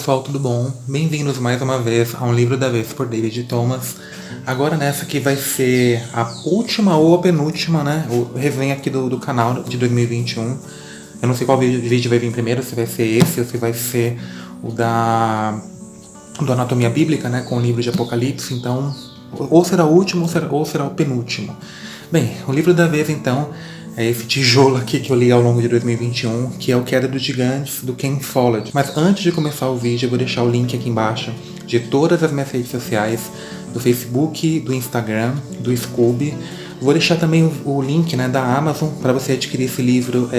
pessoal, tudo bom? Bem-vindos mais uma vez a Um Livro da Vez por David Thomas. Agora nessa que vai ser a última ou a penúltima, né? O resenha aqui do canal de 2021. Eu não sei qual vídeo vai vir primeiro, se vai ser esse ou se vai ser o do Anatomia Bíblica, né? Com o livro de Apocalipse, então ou será o último ou será o penúltimo. Bem, o livro da vez então é esse tijolo aqui que eu li ao longo de 2021, que é o Queda dos Gigantes, do Ken Follett. Mas antes de começar o vídeo, eu vou deixar o link aqui embaixo de todas as minhas redes sociais, do Facebook, do Instagram, do Scooby. Vou deixar também o link, né, da Amazon para você adquirir esse livro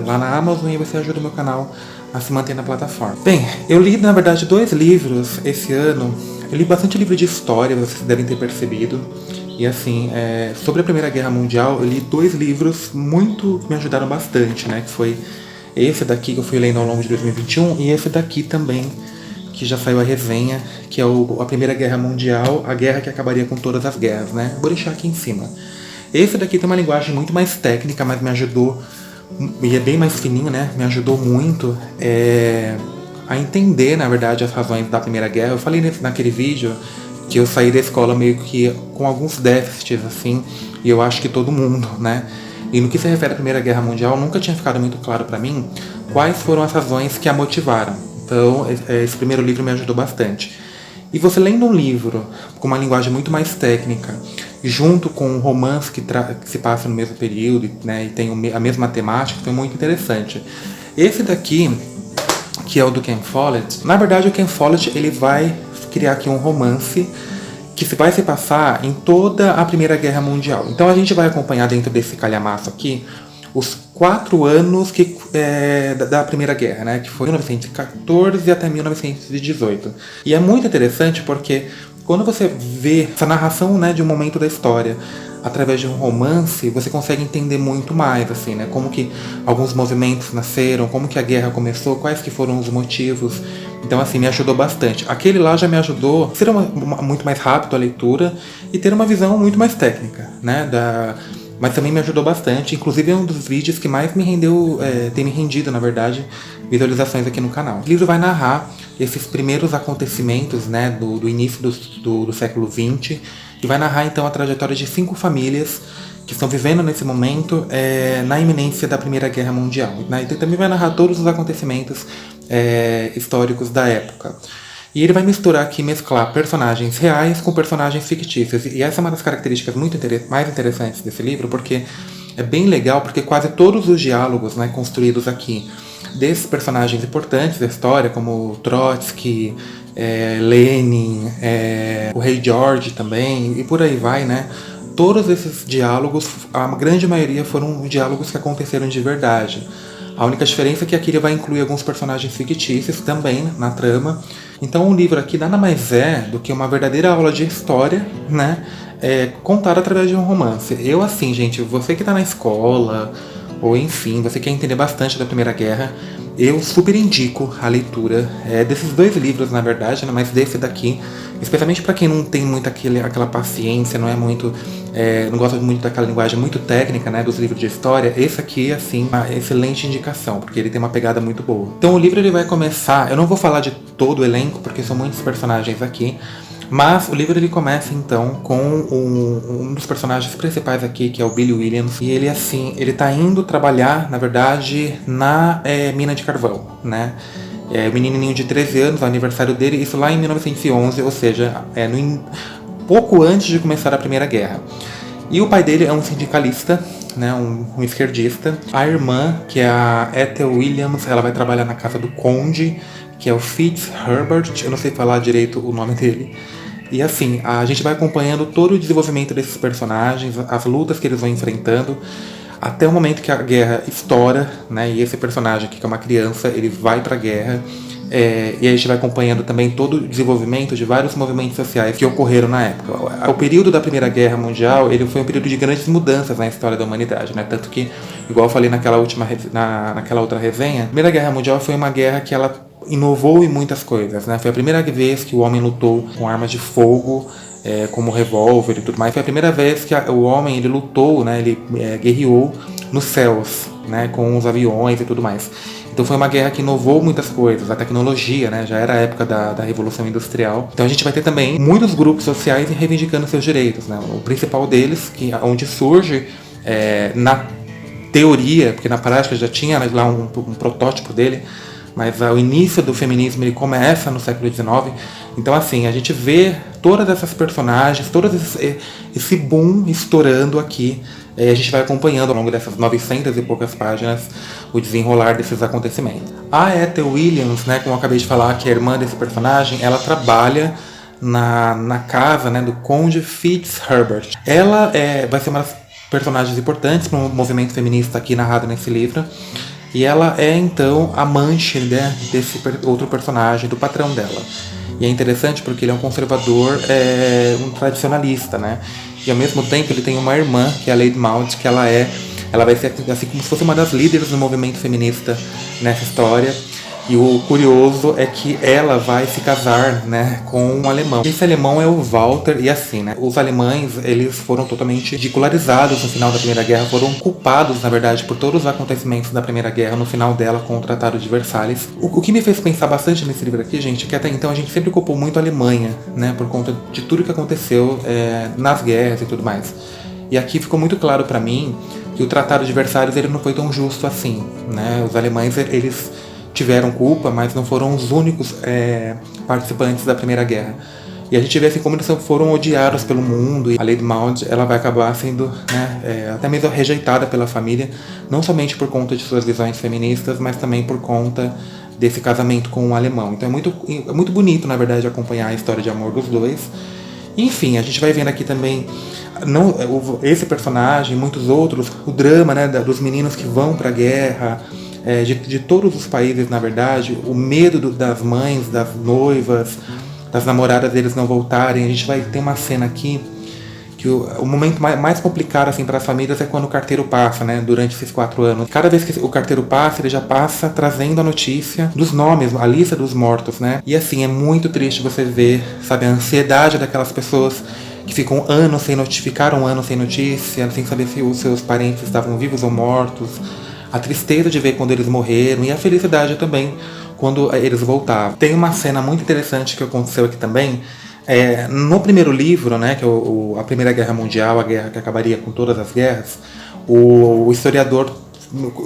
lá na Amazon, e você ajuda o meu canal a se manter na plataforma. Bem, eu li na verdade 2 livros esse ano. Eu li bastante livro de história, vocês devem ter percebido. E assim, sobre a Primeira Guerra Mundial, eu li 2 livros muito me ajudaram bastante, né? Que foi esse daqui que eu fui lendo ao longo de 2021 e esse daqui também, que já saiu a resenha, que é a Primeira Guerra Mundial, a guerra que acabaria com todas as guerras, né? Vou deixar aqui em cima. Esse daqui tem uma linguagem muito mais técnica, mas me ajudou, e é bem mais fininho, né? Me ajudou muito a entender, na verdade, as razões da Primeira Guerra. Eu falei naquele vídeo que eu saí da escola meio que com alguns déficits, assim, e eu acho que todo mundo, né? E no que se refere à Primeira Guerra Mundial, nunca tinha ficado muito claro para mim quais foram as razões que a motivaram. Então, esse primeiro livro me ajudou bastante. E você lendo um livro com uma linguagem muito mais técnica, junto com um romance que se passa no mesmo período, né, e tem a mesma temática, foi muito interessante. Esse daqui, que é o do Ken Follett, na verdade o Ken Follett ele vai criar aqui um romance que vai se passar em toda a Primeira Guerra Mundial. Então a gente vai acompanhar dentro desse calhamaço aqui os 4 anos da Primeira Guerra, né? Que foi 1914 até 1918. E é muito interessante porque quando você vê essa narração, né, de um momento da história através de um romance, você consegue entender muito mais, assim, né? Como que alguns movimentos nasceram, como que a guerra começou, quais que foram os motivos. Então, assim, me ajudou bastante. Aquele lá já me ajudou a ser muito mais rápido a leitura e ter uma visão muito mais técnica, né? Mas também me ajudou bastante. Inclusive é um dos vídeos que mais me rendeu, tem me rendido, na verdade, visualizações aqui no canal. O livro vai narrar esses primeiros acontecimentos, né, do início do século XX, e vai narrar então a trajetória de 5 famílias que estão vivendo nesse momento na iminência da Primeira Guerra Mundial, né? E também vai narrar todos os acontecimentos históricos da época. E ele vai misturar aqui, mesclar personagens reais com personagens fictícios. E essa é uma das características mais interessantes desse livro, porque é bem legal, porque quase todos os diálogos, né, construídos aqui desses personagens importantes da história, como Trotsky, Lenin, o Rei George também, e por aí vai, né? Todos esses diálogos, a grande maioria foram diálogos que aconteceram de verdade. A única diferença é que aqui ele vai incluir alguns personagens fictícios também na trama. Então o livro aqui nada mais é do que uma verdadeira aula de história, né? Contada através de um romance. Eu assim, gente, você que tá na escola, ou enfim, você quer entender bastante da Primeira Guerra, eu super indico a leitura desses 2 livros, na verdade, né, mas desse daqui, especialmente para quem não tem muito aquela paciência, não é muito, não gosta muito daquela linguagem muito técnica, né, dos livros de história. Esse aqui, assim, uma excelente indicação, porque ele tem uma pegada muito boa. Então o livro ele vai começar, eu não vou falar de todo o elenco, porque são muitos personagens aqui, mas o livro ele começa então com um dos personagens principais aqui, que é o Billy Williams. E ele assim, ele tá indo trabalhar, na verdade, na mina de carvão, né? O menininho de 13 anos, o aniversário dele, isso lá em 1911, ou seja, pouco antes de começar a Primeira Guerra. E o pai dele é um sindicalista, né, um esquerdista. A irmã, que é a Ethel Williams, ela vai trabalhar na casa do conde, que é o Fitzherbert, eu não sei falar direito o nome dele. E assim, a gente vai acompanhando todo o desenvolvimento desses personagens, as lutas que eles vão enfrentando, até o momento que a guerra estoura, né? E esse personagem aqui, que é uma criança, ele vai pra guerra. E a gente vai acompanhando também todo o desenvolvimento de vários movimentos sociais que ocorreram na época. O período da Primeira Guerra Mundial, ele foi um período de grandes mudanças na história da humanidade, né? Tanto que, igual eu falei naquela outra resenha, a Primeira Guerra Mundial foi uma guerra que ela inovou em muitas coisas, né? Foi a primeira vez que o homem lutou com armas de fogo, como revólver e tudo mais. Foi a primeira vez que o homem ele lutou, né? Ele guerreou nos céus, né? Com os aviões e tudo mais. Então foi uma guerra que inovou muitas coisas, a tecnologia, né? Já era a época da Revolução Industrial. Então a gente vai ter também muitos grupos sociais reivindicando seus direitos, né? O principal deles, onde surge na teoria, porque na prática já tinha lá um protótipo dele, mas o início do feminismo ele começa no século XIX. Então assim, a gente vê todas essas personagens, esse boom estourando aqui. E a gente vai acompanhando ao longo dessas 900 e poucas páginas o desenrolar desses acontecimentos. A Ethel Williams, né, como eu acabei de falar, que é a irmã desse personagem, ela trabalha na casa, né, do Conde Fitzherbert. Ela vai ser uma das personagens importantes para o movimento feminista aqui narrado nesse livro. E ela é, então, amante, né, desse outro personagem, do patrão dela. E é interessante porque ele é um conservador, um tradicionalista, né? E ao mesmo tempo ele tem uma irmã, que é a Lady Maud, que ela vai ser assim como se fosse uma das líderes do movimento feminista nessa história. E o curioso é que ela vai se casar, né, com um alemão. Esse alemão é o Walter, e assim, né, os alemães, eles foram totalmente ridicularizados no final da Primeira Guerra, foram culpados, na verdade, por todos os acontecimentos da Primeira Guerra, no final dela, com o Tratado de Versalhes. O que me fez pensar bastante nesse livro aqui, gente, é que até então a gente sempre culpou muito a Alemanha, né, por conta de tudo que aconteceu nas guerras e tudo mais. E aqui ficou muito claro pra mim que o Tratado de Versalhes ele não foi tão justo assim, né, os alemães, eles tiveram culpa, mas não foram os únicos participantes da Primeira Guerra. E a gente vê assim como eles foram odiados pelo mundo. E a Lady Maud, ela vai acabar sendo, né, até mesmo rejeitada pela família, não somente por conta de suas visões feministas, mas também por conta desse casamento com um alemão. Então é muito bonito, na verdade, acompanhar a história de amor dos dois. E, enfim, a gente vai vendo aqui também esse personagem, muitos outros, o drama, né, dos meninos que vão para a guerra, de todos os países, na verdade, o medo das mães, das noivas, das namoradas deles não voltarem. A gente vai ter uma cena aqui que o momento mais complicado assim, para as famílias é quando o carteiro passa, né, durante esses 4 anos. Cada vez que o carteiro passa, ele já passa trazendo a notícia dos nomes, a lista dos mortos, né? E assim, é muito triste você ver, sabe, a ansiedade daquelas pessoas que ficam ficaram anos sem notícia, sem saber se os seus parentes estavam vivos ou mortos. A tristeza de ver quando eles morreram e a felicidade também quando eles voltavam. Tem uma cena muito interessante que aconteceu aqui também. No primeiro livro, né, que é a Primeira Guerra Mundial, a guerra que acabaria com todas as guerras, o historiador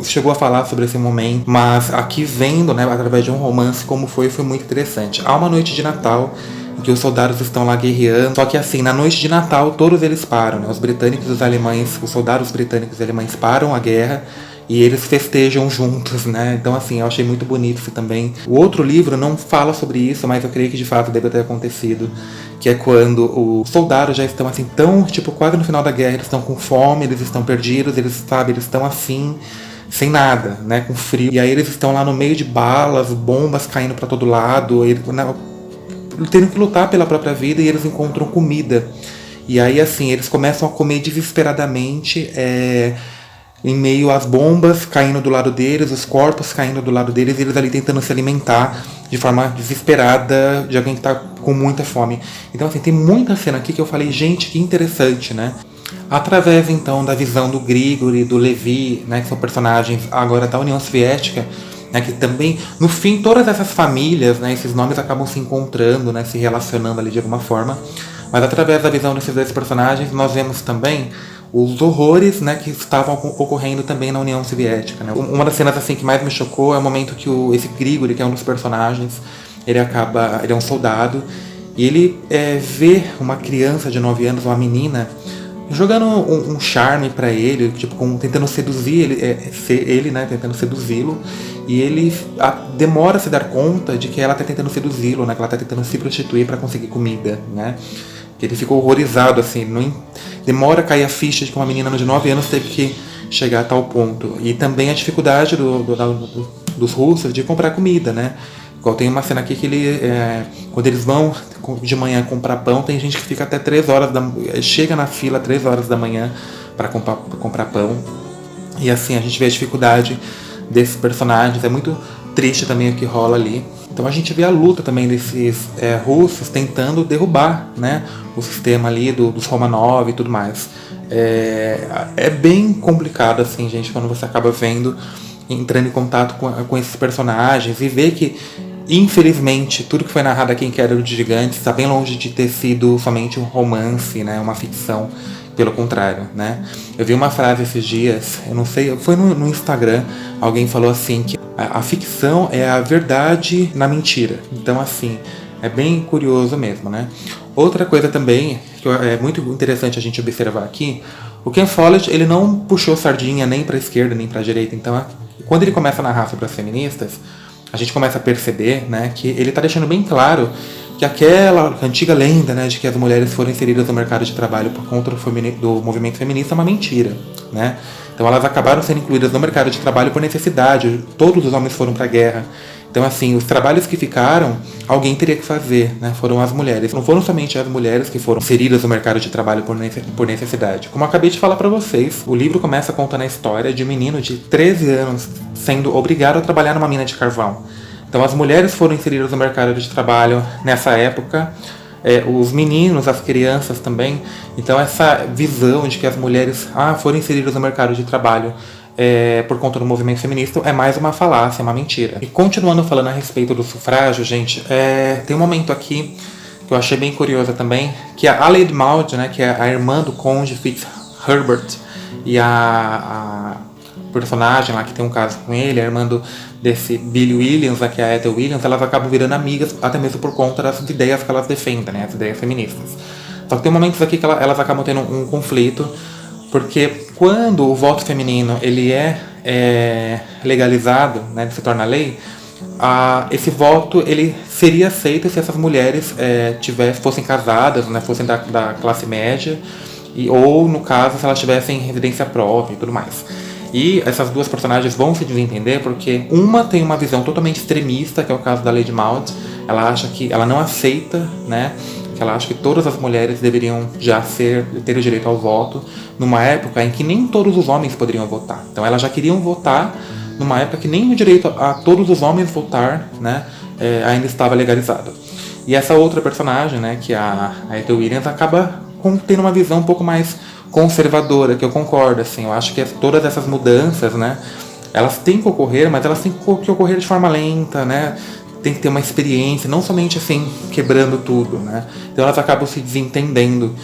chegou a falar sobre esse momento, mas aqui vendo, né, através de um romance como foi muito interessante. Há uma noite de Natal em que os soldados estão lá guerreando, só que assim, na noite de Natal todos eles param, né, os britânicos e os alemães, os soldados britânicos e alemães param a guerra, e eles festejam juntos, né? Então, assim, eu achei muito bonito isso também. O outro livro não fala sobre isso, mas eu creio que de fato deve ter acontecido. Que é quando os soldados já estão, assim, tão, tipo, quase no final da guerra, eles estão com fome, eles estão perdidos, eles estão assim, sem nada, né? Com frio. E aí eles estão lá no meio de balas, bombas caindo pra todo lado, tendo que lutar pela própria vida, e eles encontram comida. E aí, assim, eles começam a comer desesperadamente, em meio às bombas caindo do lado deles, os corpos caindo do lado deles, e eles ali tentando se alimentar de forma desesperada de alguém que está com muita fome. Então, assim, tem muita cena aqui que eu falei, gente, que interessante, né? Através, então, da visão do Grigori, do Levi, né, que são personagens agora da União Soviética, né, que também, no fim, todas essas famílias, né, esses nomes acabam se encontrando, né, se relacionando ali de alguma forma. Mas através da visão desses dois personagens, nós vemos também os horrores, né, que estavam ocorrendo também na União Soviética, né? Uma das cenas assim que mais me chocou é o momento que esse Grigori, que é um dos personagens, ele é um soldado, e ele vê uma criança de 9 anos, uma menina, jogando um charme pra ele, tipo, tentando seduzir ele, né, tentando seduzi-lo, e ele demora a se dar conta de que ela tá tentando seduzi-lo, né, que ela tá tentando se prostituir para conseguir comida, né? Que ele ficou horrorizado, assim, demora a cair a ficha de que uma menina de 9 anos teve que chegar a tal ponto. E também a dificuldade dos russos de comprar comida, né? Igual tem uma cena aqui que quando eles vão de manhã comprar pão, tem gente que fica até 3 horas chega na fila 3 horas da manhã para comprar pão. E assim, a gente vê a dificuldade desses personagens, é muito triste também o que rola ali. Então a gente vê a luta também desses russos tentando derrubar, né, o sistema ali dos Romanov e tudo mais. É bem complicado, assim, gente, quando você acaba vendo entrando em contato com esses personagens e ver que, infelizmente, tudo que foi narrado aqui em Queda de Gigantes está bem longe de ter sido somente um romance, né, uma ficção. Pelo contrário, né? Eu vi uma frase esses dias, eu não sei, foi no Instagram, alguém falou assim que a ficção é a verdade na mentira. Então, assim, é bem curioso mesmo, né? Outra coisa também, que é muito interessante a gente observar aqui, o Ken Follett, ele não puxou sardinha nem para a esquerda nem para a direita. Então, quando ele começa a narrar sobre as feministas, a gente começa a perceber, né, que ele está deixando bem claro que aquela antiga lenda, né, de que as mulheres foram inseridas no mercado de trabalho por conta do movimento feminista é uma mentira, né? Então elas acabaram sendo incluídas no mercado de trabalho por necessidade. Todos os homens foram para a guerra. Então, assim, os trabalhos que ficaram, alguém teria que fazer, né? Foram as mulheres. Não foram somente as mulheres que foram inseridas no mercado de trabalho por necessidade. Como eu acabei de falar para vocês, o livro começa contando a história de um menino de 13 anos sendo obrigado a trabalhar numa mina de carvão. Então, as mulheres foram inseridas no mercado de trabalho nessa época, os meninos, as crianças também. Então, essa visão de que as mulheres foram inseridas no mercado de trabalho por conta do movimento feminista é mais uma falácia, uma mentira. E continuando falando a respeito do sufrágio, gente, tem um momento aqui que eu achei bem curioso também, que a Lady Maud, né, que é a irmã do conde Fitzherbert, e a personagem lá que tem um caso com ele, a irmã desse Billy Williams, que é a Ethel Williams, elas acabam virando amigas, até mesmo por conta das ideias que elas defendem, né, as ideias feministas. Só que tem momentos aqui que elas acabam tendo um conflito, porque quando o voto feminino ele é legalizado, né, se torna lei, esse voto ele seria aceito se essas mulheres fossem casadas, né, fossem da classe média, ou no caso se elas tivessem residência própria e tudo mais. E essas duas personagens vão se desentender porque uma tem uma visão totalmente extremista, que é o caso da Lady Maud. Ela acha que ela não aceita, né, que ela acha que todas as mulheres deveriam já ter o direito ao voto, numa época em que nem todos os homens poderiam votar. Então elas já queriam votar numa época que nem o direito a todos os homens votar, né, ainda estava legalizado. E essa outra personagem, né, que é a Ethel Williams, acaba tendo uma visão um pouco mais conservadora, que eu concordo, assim. Eu acho que todas essas mudanças, né, elas têm que ocorrer, mas elas têm que ocorrer de forma lenta, né, tem que ter uma experiência, não somente assim, quebrando tudo, né? Então elas acabam se desentendendo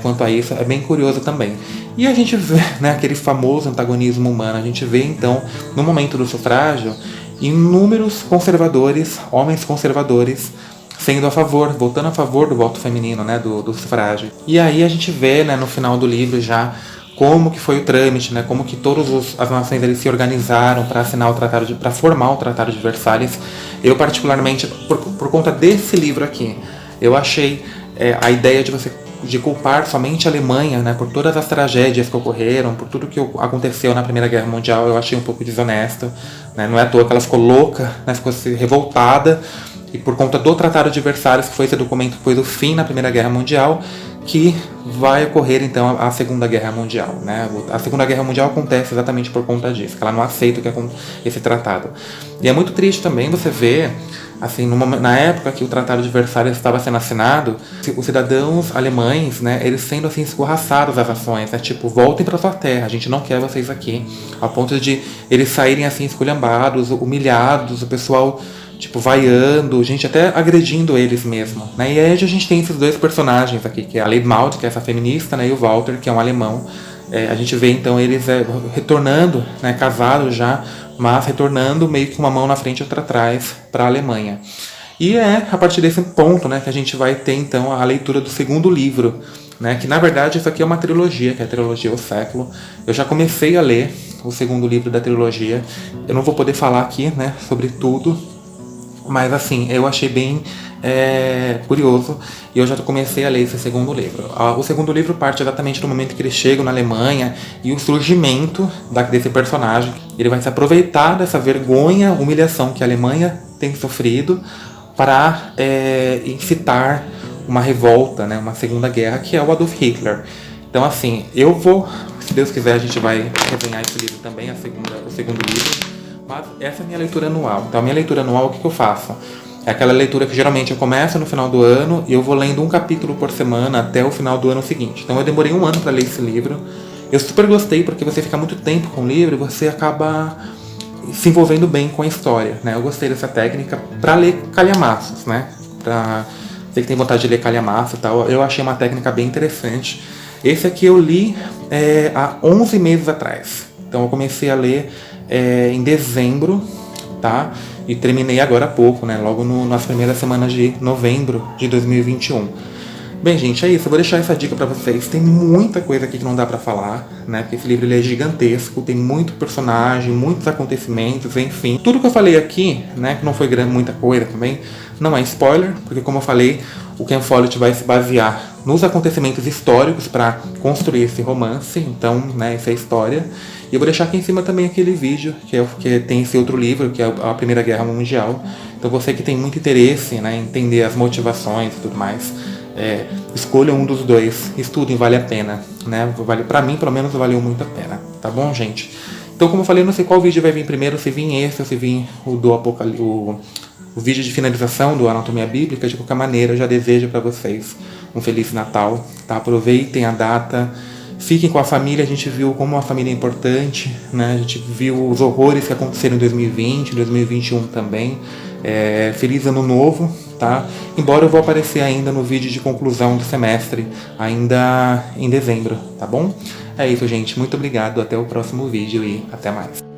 quanto a isso, é bem curioso também. E a gente vê, né, aquele famoso antagonismo humano, a gente vê então, no momento do sufrágio, inúmeros conservadores, homens conservadores, sendo votando a favor do voto feminino, né, do sufrágio. E aí a gente vê, né, no final do livro já, como que foi o trâmite, né? Como que todas as nações eles se organizaram para assinar o tratado, para formar o Tratado de Versalhes. Eu particularmente, por conta desse livro aqui, eu achei a ideia de culpar somente a Alemanha, né, por todas as tragédias que ocorreram, por tudo que aconteceu na Primeira Guerra Mundial, eu achei um pouco desonesto, né? Não é à toa que ela ficou louca, né, ficou revoltada, e por conta do Tratado de Versalhes, que foi esse documento que pôs o fim na Primeira Guerra Mundial, que vai ocorrer então a Segunda Guerra Mundial, né? A Segunda Guerra Mundial acontece exatamente por conta disso, que ela não aceita esse tratado. E é muito triste também você ver, assim, na época que o Tratado de Versalhes estava sendo assinado, os cidadãos alemães, né, eles sendo assim escorraçados às ações, né? Tipo, voltem para sua terra, a gente não quer vocês aqui, ao ponto de eles saírem assim esculhambados, humilhados, o pessoal tipo, vaiando, gente até agredindo eles mesmo, né? E aí a gente tem esses dois personagens aqui, que é a Lady Maud, que é essa feminista, né? E o Walter, que é um alemão. A gente vê então eles retornando, né? Casados já, mas retornando meio que uma mão na frente e outra atrás para a Alemanha. E é a partir desse ponto, né, que a gente vai ter então a leitura do segundo livro, né? Que na verdade isso aqui é uma trilogia, que é a trilogia O Século. Eu já comecei a ler o segundo livro da trilogia. Eu não vou poder falar aqui, né, sobre tudo, mas assim, eu achei bem curioso e eu já comecei a ler esse segundo livro. O segundo livro parte exatamente do momento que eles chegam na Alemanha e o surgimento desse personagem. Ele vai se aproveitar dessa vergonha, humilhação que a Alemanha tem sofrido para incitar uma revolta, né, uma segunda guerra, que é o Adolf Hitler. Então assim, eu vou, se Deus quiser, a gente vai resenhar esse livro também, o segundo livro. Mas essa é a minha leitura anual. Então a minha leitura anual, o que eu faço? É aquela leitura que geralmente eu começo no final do ano e eu vou lendo um capítulo por semana até o final do ano seguinte. Então eu demorei um ano para ler esse livro. Eu super gostei porque você fica muito tempo com o livro e você acaba se envolvendo bem com a história, né? Eu gostei dessa técnica para ler calhamaços, né? Para você que tem vontade de ler calhamaço e tal, eu achei uma técnica bem interessante. Esse aqui eu li há 11 meses atrás. Então eu comecei a ler em dezembro, tá? E terminei agora há pouco, né? Logo nas primeiras semanas de novembro de 2021. Bem, gente, é isso. Eu vou deixar essa dica pra vocês. Tem muita coisa aqui que não dá pra falar, né? Porque esse livro ele é gigantesco, tem muito personagem, muitos acontecimentos, enfim. Tudo que eu falei aqui, né, que não foi muita coisa também, não é spoiler, porque como eu falei, o Ken Follett vai se basear nos acontecimentos históricos para construir esse romance. Então, né, essa é a história. E eu vou deixar aqui em cima também aquele vídeo, que tem esse outro livro, que é a Primeira Guerra Mundial. Então você que tem muito interesse, né, em entender as motivações e tudo mais, escolha um dos dois, estudem, vale a pena, né? Pra mim, pelo menos, valeu muito a pena, tá bom, gente? Então, como eu falei, não sei qual vídeo vai vir primeiro, se vir esse ou se vir o vídeo de finalização do Anatomia Bíblica. De qualquer maneira, eu já desejo para vocês um Feliz Natal, tá? Aproveitem a data, fiquem com a família. A gente viu como a família é importante, né? A gente viu os horrores que aconteceram em 2020, 2021 também. Feliz Ano Novo, tá? Embora eu vou aparecer ainda no vídeo de conclusão do semestre, ainda em dezembro, tá bom? É isso, gente. Muito obrigado. Até o próximo vídeo e até mais.